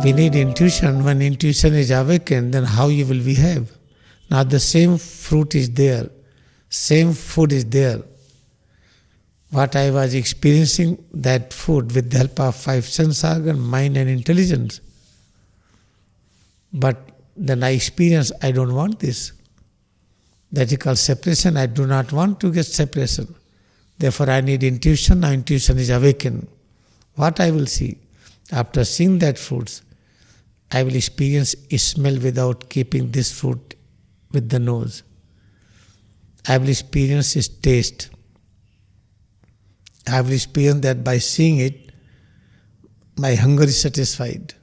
We need intuition. When intuition is awakened, then how you will behave. Now the same fruit is there, same food is there. What I was experiencing, that food with the help of five sense organ, mind and intelligence. But then I experience, I don't want this. That is called separation. I do not want to get separation. Therefore I need intuition. Now intuition is awakened. What I will see? After seeing that fruits, I will experience a smell without keeping this fruit with the nose. I will experience its taste. I will experience that by seeing it, my hunger is satisfied.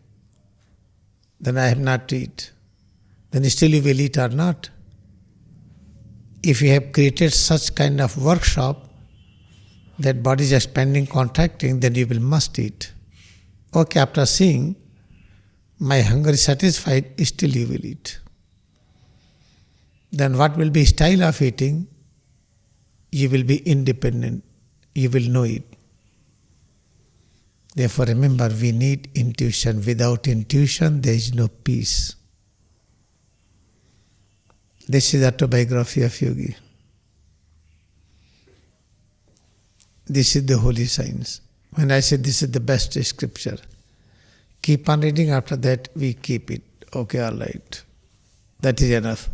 Then I have not to eat. Then still you will eat or not. If you have created such kind of workshop, that body is expanding, contracting, then you will must eat. Okay, after seeing, my hunger is satisfied, still you will eat. Then what will be style of eating? You will be independent. You will know it. Therefore remember, we need intuition. Without intuition, there is no peace. This is autobiography of Yogi. This is the holy science. When I say this is the best scripture, keep on reading, after that we keep it. Okay, all right. That is enough.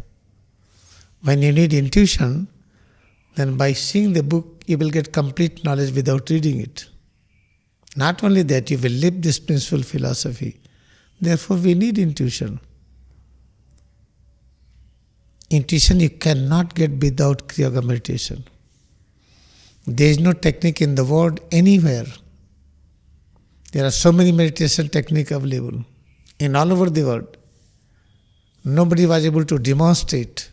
When you need intuition, then by seeing the book, you will get complete knowledge without reading it. Not only that, you will live this principle philosophy. Therefore, we need intuition. Intuition you cannot get without Kriya Yoga meditation. There is no technique in the world anywhere. There are so many meditation techniques available in all over the world. Nobody was able to demonstrate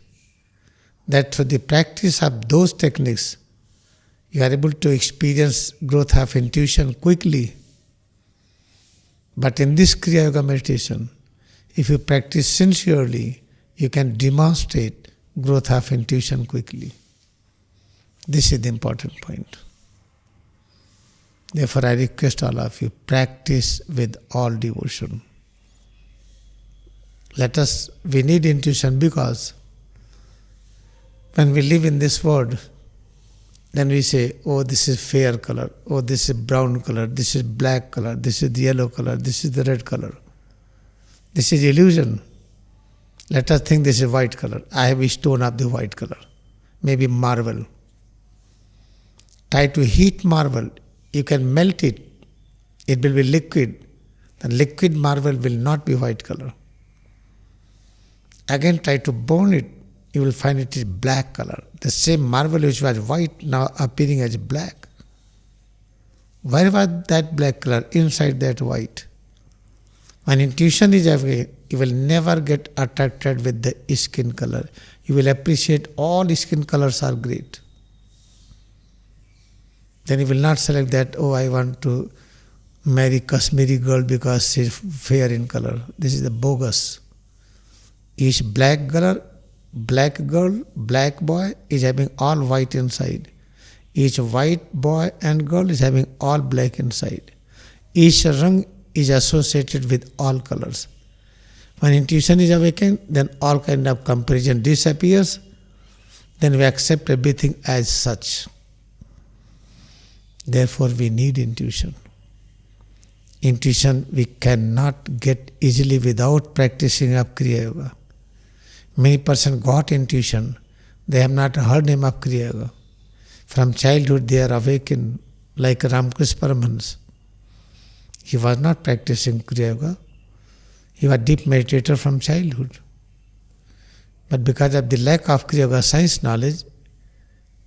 that through the practice of those techniques, you are able to experience growth of intuition quickly. But in this Kriya Yoga meditation, if you practice sincerely, you can demonstrate growth of intuition quickly. This is the important point. Therefore, I request all of you, practice with all devotion. We need intuition because when we live in this world, then we say, oh, this is fair color, oh, this is brown color, this is black color, this is the yellow color, this is the red color. This is illusion. Let us think this is white color. I have a stone of the white color, maybe marble. Try to heat marble. You can melt it. It will be liquid. The liquid marble will not be white color. Again, try to burn it. You will find it is black color. The same marble which was white now appearing as black. Where was that black color? Inside that white. When intuition is away, you will never get attracted with the skin color. You will appreciate all skin colors are great. Then you will not select that, oh, I want to marry Kashmiri girl because she is fair in color. This is the bogus. Each black girl, black boy is having all white inside. Each white boy and girl is having all black inside. Each rang is associated with all colors. When intuition is awakened, then all kind of comparison disappears. Then we accept everything as such. Therefore, we need intuition. Intuition we cannot get easily without practicing of Kriya Yoga. Many persons got intuition, they have not heard name of Kriya Yoga. From childhood they are awakened like Ramakrishna Paramahansa. He was not practicing Kriya Yoga. He was a deep meditator from childhood. But because of the lack of Kriya Yoga science knowledge,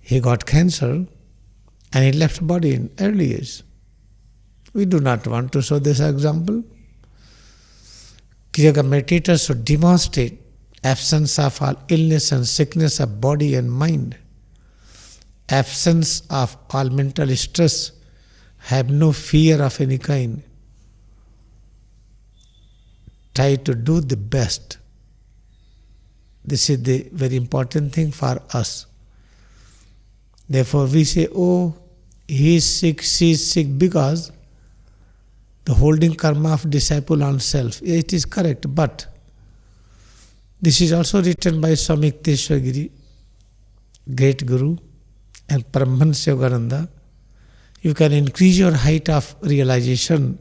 he got cancer and he left body in early age. We do not want to show this example. Kriya Yoga meditators should demonstrate absence of all illness and sickness of body and mind, absence of all mental stress, have no fear of any kind. Try to do the best. This is the very important thing for us. Therefore we say, oh, he is sick, she is sick, because The holding karma of disciple on self, it is correct, but this is also written by Swami Yukteswar Giri, great Guru, and Paramahansa Yogananda. You can increase your height of realization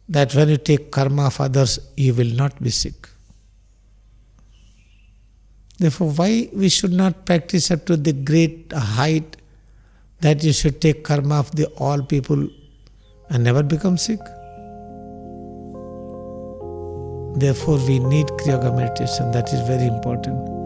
that when you take karma of others, you will not be sick. Therefore, why we should not practice up to the great height that you should take karma of the all people and never become sick? Therefore, we need Kriya Yoga meditation. That is very important.